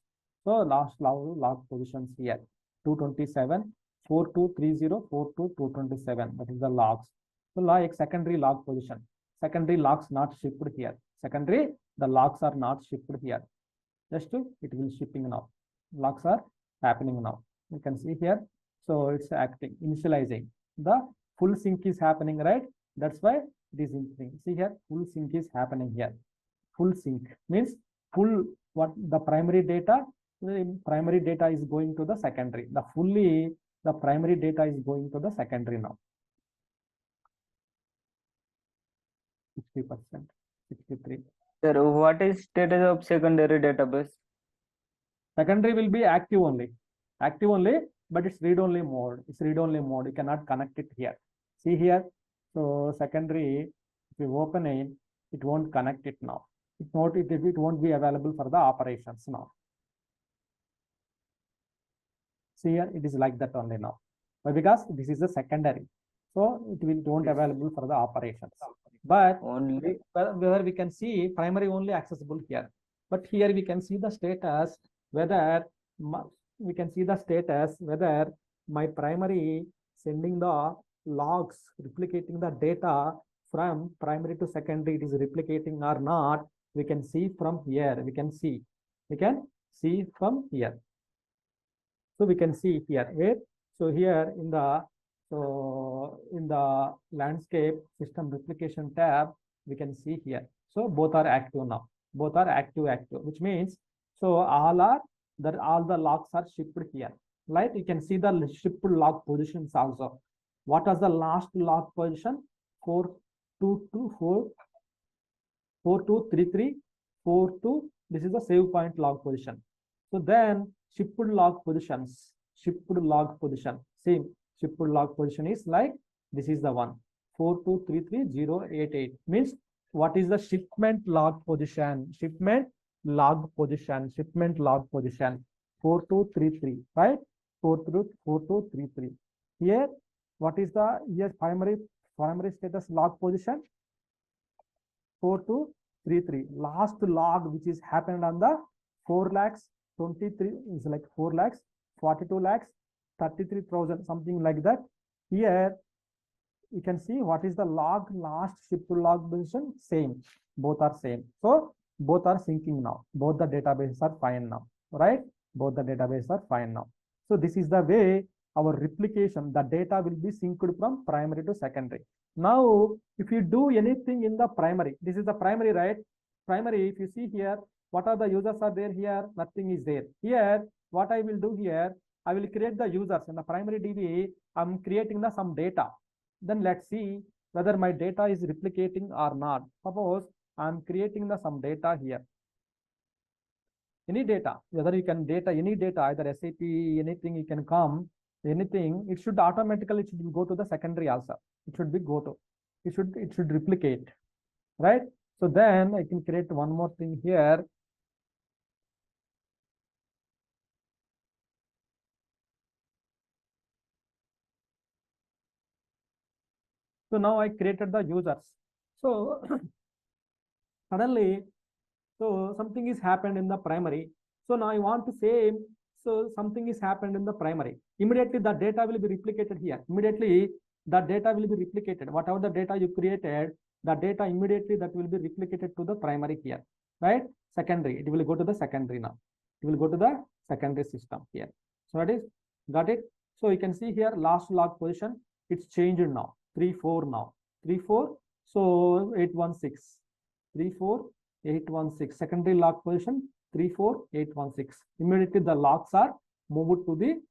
Speaker 1: So last log positions here, 227, 4230, 42227. That is the logs. So like secondary log position. Secondary logs not shipped here. Secondary, the logs are not shipped here. Just it will shipping now. Logs are happening now. You can see here. So it's acting, initializing. The full sync is happening, right? That's why it is increasing. See here, full sync is happening here. Full sync means full, what the primary data is going to the secondary. The primary data is going to the secondary now. 60%, 63.
Speaker 2: Sir, what is status of secondary database?
Speaker 1: Secondary will be active only, but it's read-only mode. It's read-only mode. You cannot connect it here. See here. So secondary, if you open it, it won't connect it now. It won't be available for the operations now. See here, it is like that only now. But because this is a secondary, so it won't available for the operations. But
Speaker 2: Only
Speaker 1: whether we can see primary only accessible here. But here we can see the status, whether my primary sending the logs, replicating the data from primary to secondary, it is replicating or not. We can see from here. We can see from here. So we can see here, where, so here in the landscape system replication tab, we can see here. So both are active now. Both are active, which means, so all the logs are shipped here. Right? You can see the shipped log positions also. What was the last log position? 4224, 4233, 42. This is the save point log position. So then shipped log positions, same. Shipped log position is like, this is the one, 4233088. Means what is the shipment log position? Shipment log position, 4233, right? 4233. Here, what is the primary status log position? 4233. Last log which is happened on the 4,23,000 is like 4,42,000, 33,000, something like that. Here you can see what is the log, last shipped log position, same. Both are same. So both are syncing now. Both the databases are fine now, right? Both the databases are fine now. So this is the way our replication, the data will be synced from primary to secondary. Now, if you do anything in the primary, this is the primary, right? Primary, if you see here, what are the users are there here? Nothing is there. Here, what I will do here, I will create the users in the primary DB. I'm creating some data. Then let's see whether my data is replicating or not. Suppose I'm creating some data here. Any data, whether you can any data, either SAP, anything you can come, anything, it should automatically go to the secondary also. It should replicate, right? So then I can create one more thing here. So now I created the users. So suddenly, so something is happened in the primary. So now I want to say, so something is happened in the primary. Immediately the data will be replicated here. Immediately the data will be replicated. Whatever the data you created, the data immediately that will be replicated to the primary here, right? Secondary, it will go to the secondary now. It will go to the secondary system here. So that is, got it? So you can see here last log position, it's changed now, 34 now. 34, so 816, 34816, secondary lock position 34816. Immediately the locks are moved to the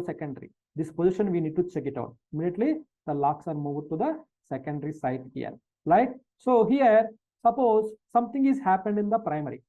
Speaker 1: secondary. This position we need to check it out. Immediately the locks are moved to the secondary side here. Right? So here, suppose something is happened in the primary.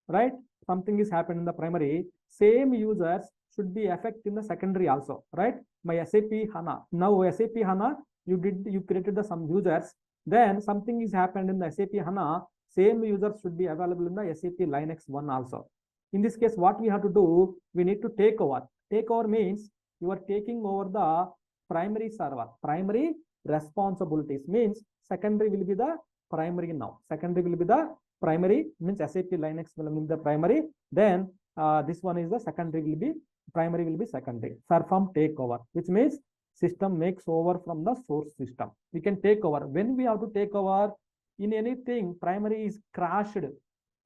Speaker 1: Right? Something is happened in the primary. Same users should be affected in the secondary also. Right? My SAP HANA. Now SAP HANA, you created some users. Then something is happened in the SAP HANA. Same users should be available in the SAP Linux 1 also. In this case, what we have to do, we need to take over. Take over means you are taking over the primary server. Primary responsibilities means secondary will be the primary now. Secondary will be the primary, means SAP Linux will be the primary. Then this one is the secondary will be, primary will be secondary. Perform takeover, which means system makes over from the source system. We can take over. When we have to take over in anything, primary is crashed,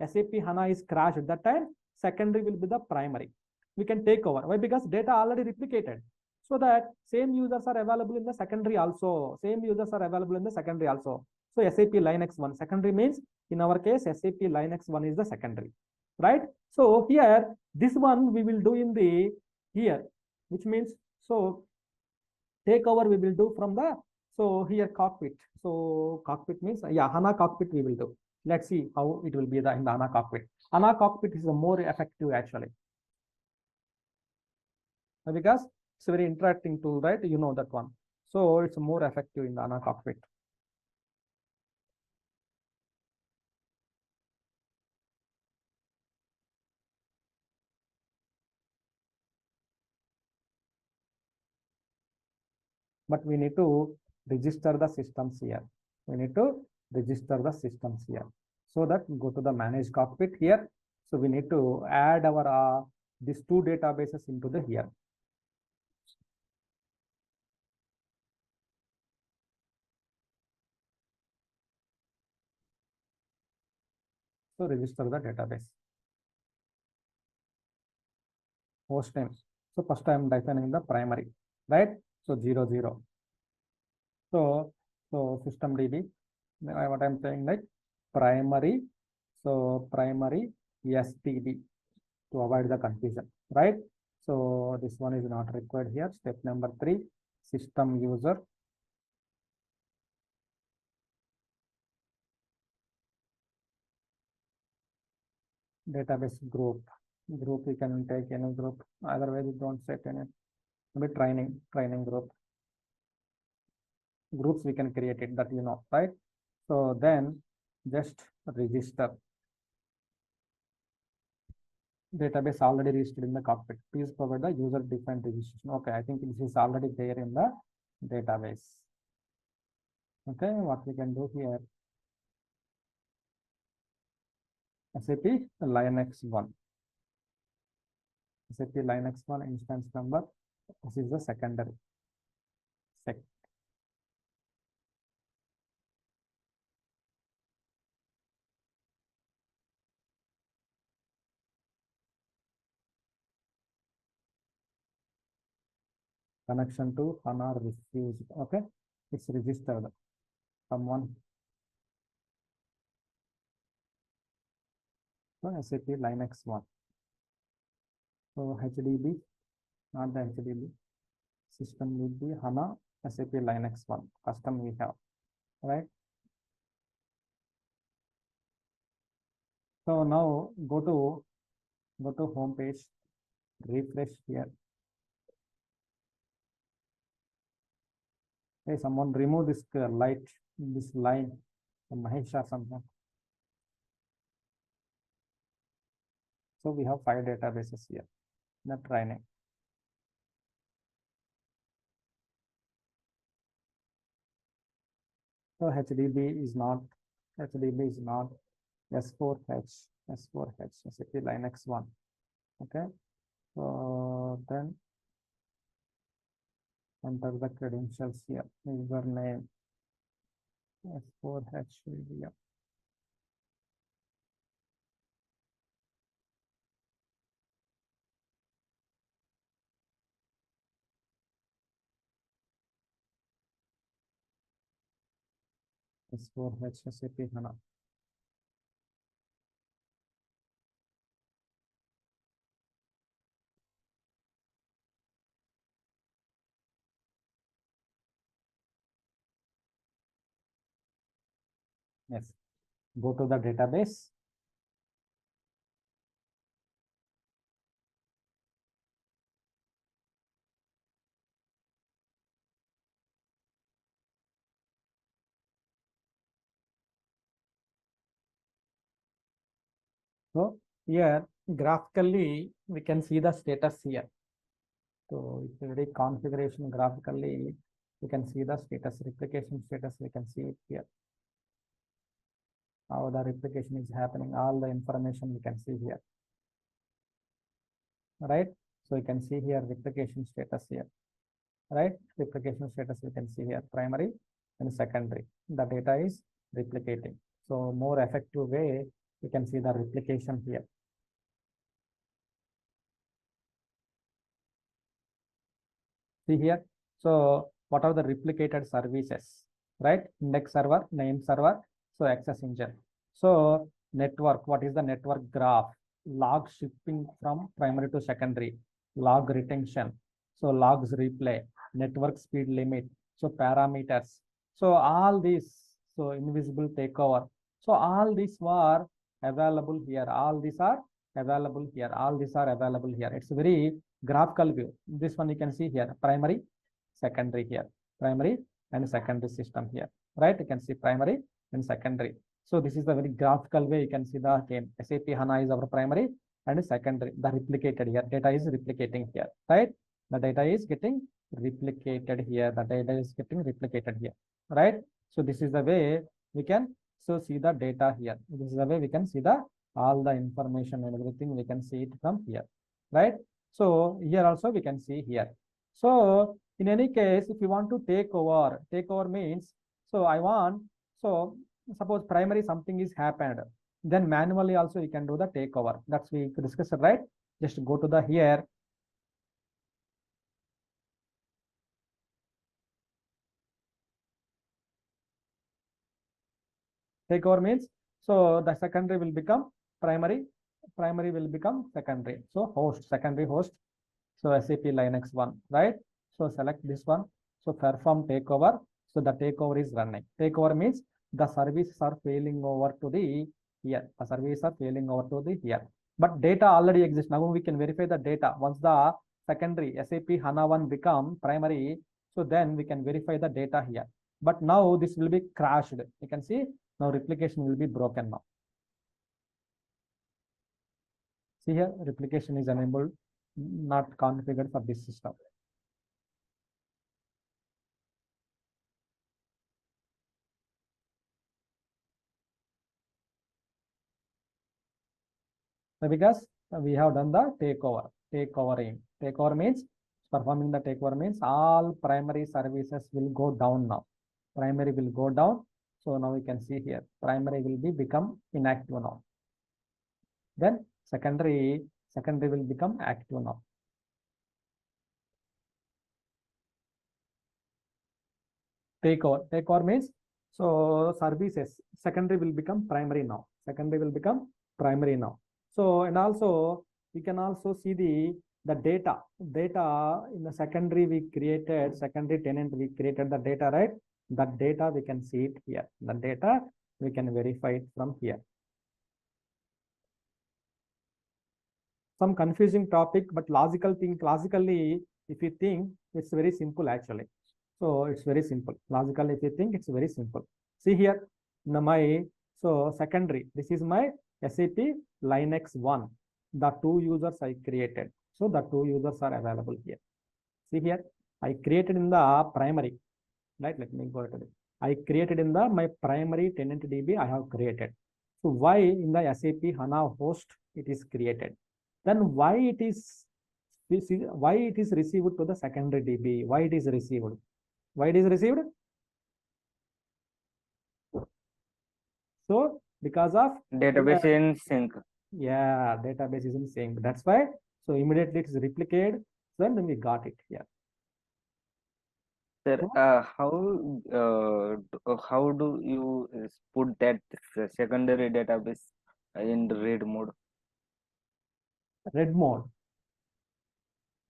Speaker 1: SAP HANA is crashed, that time secondary will be the primary. We can take over. Why? Because data already replicated. So that same users are available in the secondary also. Same users are available in the secondary also. So SAP Linux 1 secondary means, in our case, SAP Linux 1 is the secondary. Right? So here, this one we will do in the here, which means, so takeover we will do from the, so here cockpit. So cockpit means, yeah, HANA cockpit we will do. Let's see how it will be in the HANA cockpit. HANA cockpit is more effective actually, because it's a very interacting tool, right? You know that one. So it's more effective in the HANA cockpit. But we need to register the systems here. We need to register the systems here. So that go to the manage cockpit here. So we need to add our these two databases into the here. So register the database. Host name. So first I am defining the primary, right? So 00. So systemdb. What I'm saying, like primary. So primary std to avoid the confusion, right? So this one is not required here. Step number 3, system user. Database group. Group we can take any group. Otherwise, we don't set any. Maybe training group. Groups we can create it, that you know, right? So then just register. Database already registered in the cockpit. Please provide the user defined registration. Okay, I think this is already there in the database. Okay, what we can do here? SAP Linux 1. SAP Linux 1 instance number. This is the secondary. Connection to HANA refused. Okay, it's registered. Someone. So SAP Linux 1. So HDB, not the HDB. System will be HANA SAP Linux 1. Custom we have, right? So now go to home page, refresh here. Hey, someone remove this light, this line, Mahesh or something. So we have 5 databases here. The training. So HDB is not S4H, SAP Linux 1. Okay. So then enter the credentials here. Username S4H will be here. S4H SAP HANA. Yes. Go to the database. So here graphically we can see the status here. So it's a very configuration graphically. You can see the status, replication status. We can see it here. How the replication is happening. All the information we can see here. Right. So you can see here replication status here. Right. Replication status we can see here. Primary and secondary. The data is replicating. So more effective way you can see the replication here. See here. So what are the replicated services, right? Index server, name server, so access engine. So network, what is the network graph? Log shipping from primary to secondary, log retention, so logs replay, network speed limit, so parameters. So all these, so invisible takeover. So all these were available here. All these are available here. All these are available here. It's a very graphical view. This one you can see here, primary, secondary here, primary and secondary system here, right? You can see primary and secondary. So this is the very graphical way you can see the game. SAP HANA is our primary and secondary, the replicated here. Data is replicating here, right? The data is getting replicated here. The data is getting replicated here, right? So this is the way we can so see the data here. This is the way we can see the all the information and everything. We can see it from here, right? So here also we can see here. So in any case, if you want to take over means, so I want, so suppose primary something is happened, then manually also you can do the takeover. That's we discussed, right? Just go to the here. Takeover means, so the secondary will become primary, primary will become secondary. So host, secondary host. So SAP Linux 1, right? So select this one. So perform takeover. So the takeover is running. Takeover means the services are failing over to the here. The services are failing over to the here. But data already exists. Now we can verify the data. Once the secondary SAP HANA 1 become primary, so then we can verify the data here. But now this will be crashed. You can see now replication will be broken now. See here, replication is enabled, not configured for this system. So because we have done the takeover. Takeover means performing the takeover means all primary services will go down now. Primary will go down. So now we can see here, primary will be become inactive now. Then secondary will become active now. Takeover means, so services, secondary will become primary now. Secondary will become primary now. So, and also you can also see the data in the secondary we created, secondary tenant we created the data, right? That data we can see it here. The data we can verify it from here. Some confusing topic, but logically, if you think, it's very simple actually. So it's very simple. Logically, if you think, it's very simple. See here, so secondary, this is my SAP Linux 1. The 2 users I created. So the 2 users are available here. See here, I created in the primary, right? Let me go to it. I created in the my primary tenant DB I have created. So why in the SAP HANA host it is created? Then why it is received to the secondary DB? Why it is received? Why it is received? So because of
Speaker 2: database in sync.
Speaker 1: Yeah, database is in sync. That's why. So immediately it is replicated. Then we got it here.
Speaker 2: Sir,
Speaker 1: So,
Speaker 2: how do you put that secondary database in the read mode?
Speaker 1: read mode.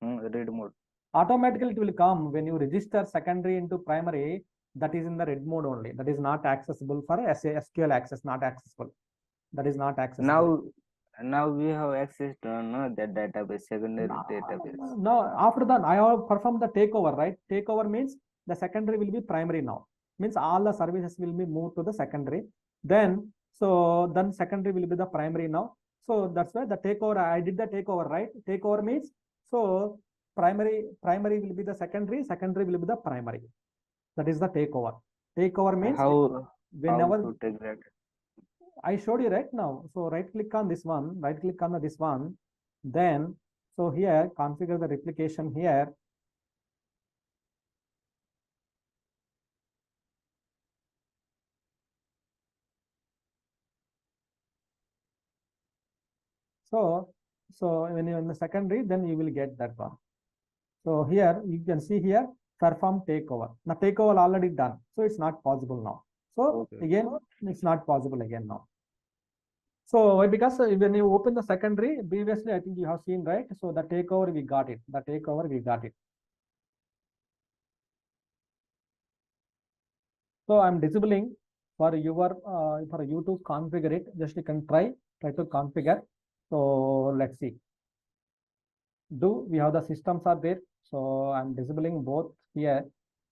Speaker 2: Read mode.
Speaker 1: Automatically it will come when you register secondary into primary. That is in the read mode only. That is not accessible for SQL access. Not accessible. That is not accessible.
Speaker 2: Now we have access to that database, secondary database.
Speaker 1: Now, after that, I have performed the takeover, right? Takeover means the secondary will be primary now. Means all the services will be moved to the secondary. Then secondary will be the primary now. So that's why the takeover, I did the takeover, right? Takeover means, so primary will be the secondary will be the primary. That is the takeover. Takeover means
Speaker 2: How
Speaker 1: whenever
Speaker 2: to take that?
Speaker 1: I showed you right now. So right click on this one, right click on this one. Then, so here configure the replication here. So when you're in the secondary, then you will get that one. So here you can see here perform takeover. Now takeover already done. So it's not possible now. So
Speaker 2: Okay.
Speaker 1: again, it's not possible again now. So why? Because when you open the secondary, previously I think you have seen, right? So the takeover we got it. The takeover we got it. So I'm disabling for your for you to configure it. Just you can try to configure. So let's see. We have the systems are there. So I'm disabling both here.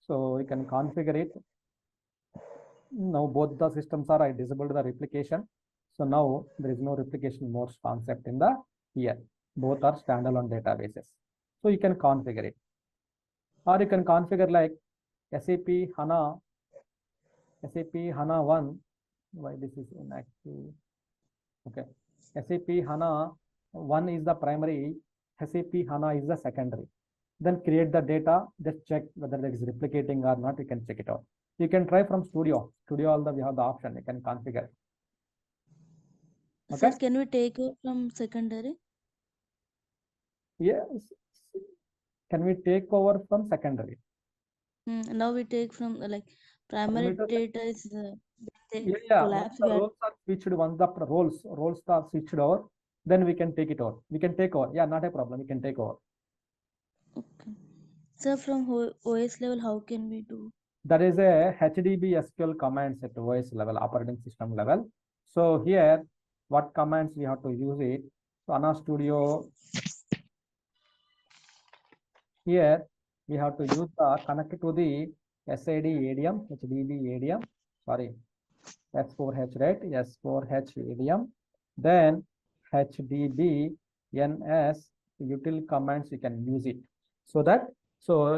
Speaker 1: So you can configure it. Now both the systems are, I disabled the replication. So now there is no replication mode concept in the here. Both are standalone databases. So you can configure it. Or you can configure like SAP HANA 1. Why this is inactive? Okay. SAP HANA 1 is the primary, SAP HANA is the secondary. Then create the data, just check whether that is replicating or not. You can check it out. You can try from Studio. Studio, we have the option, you can configure. Okay.
Speaker 3: Sir, can we take it from secondary?
Speaker 1: Yes. Can we take over from secondary?
Speaker 3: Now we take from like primary data is collapse.
Speaker 1: Once the roles are switched, once the roles are switched over, then we can take it over. We can take over. Yeah, not a problem. We can take over.
Speaker 3: Okay. Sir, from OS level, how can we do?
Speaker 1: That is a HDB SQL commands at OS level, operating system level. So here, what commands we have to use it? So HANA Studio. Here we have to use the connect to the SID ADM, HDB ADM. Sorry, S4H, right? S4H ADM. Then HDB NS util commands, you can use it. So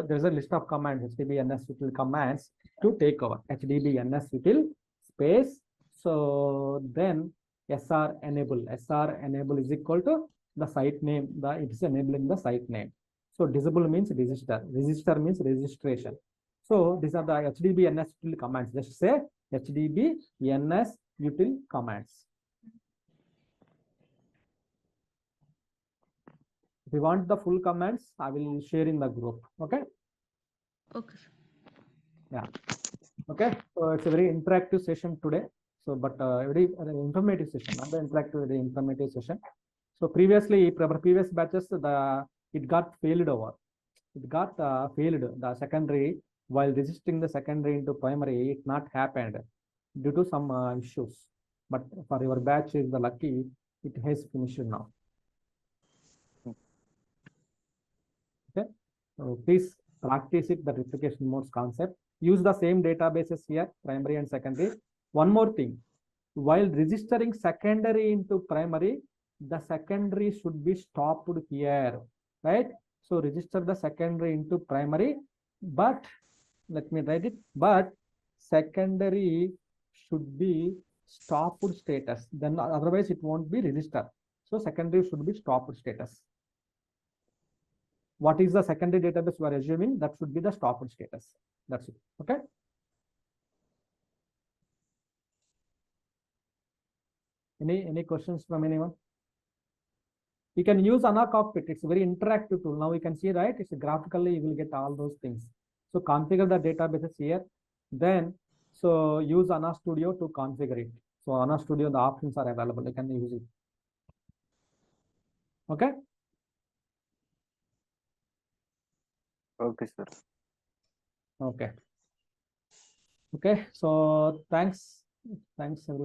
Speaker 1: there's a list of commands, HDB NS util commands to take over. HDB NS util space. So then SR enable is equal to the site name. It is enabling the site name. So disable means register. Register means registration. So these are the HDB NS util commands. Just say HDB NS util commands. If you want the full commands, I will share in the group. Okay.
Speaker 3: Okay.
Speaker 1: Yeah. Okay. So it's a very interactive session today. So, but very informative session, not the interactive, very informative session. So previously, previous batches, it got failed over. It got failed. The secondary, while registering the secondary into primary, it not happened due to some issues. But for your batch is the lucky, it has finished now. Okay. So please practice it, the replication modes concept. Use the same databases here, primary and secondary. One more thing, while registering secondary into primary, the secondary should be stopped here, right? So register the secondary into primary, but let me write it, but secondary should be stopped status. Then otherwise it won't be registered. So secondary should be stopped status. What is the secondary database we are assuming? That should be the stopped status. That's it. Okay. Any questions from anyone? You can use HANA Cockpit. It's a very interactive tool. Now you can see, right? It's graphically, you will get all those things. So configure the databases here. Then, so use HANA Studio to configure it. So HANA Studio, the options are available. You can use it. Okay.
Speaker 2: Okay, sir.
Speaker 1: Okay. Okay. So thanks. Thanks everyone.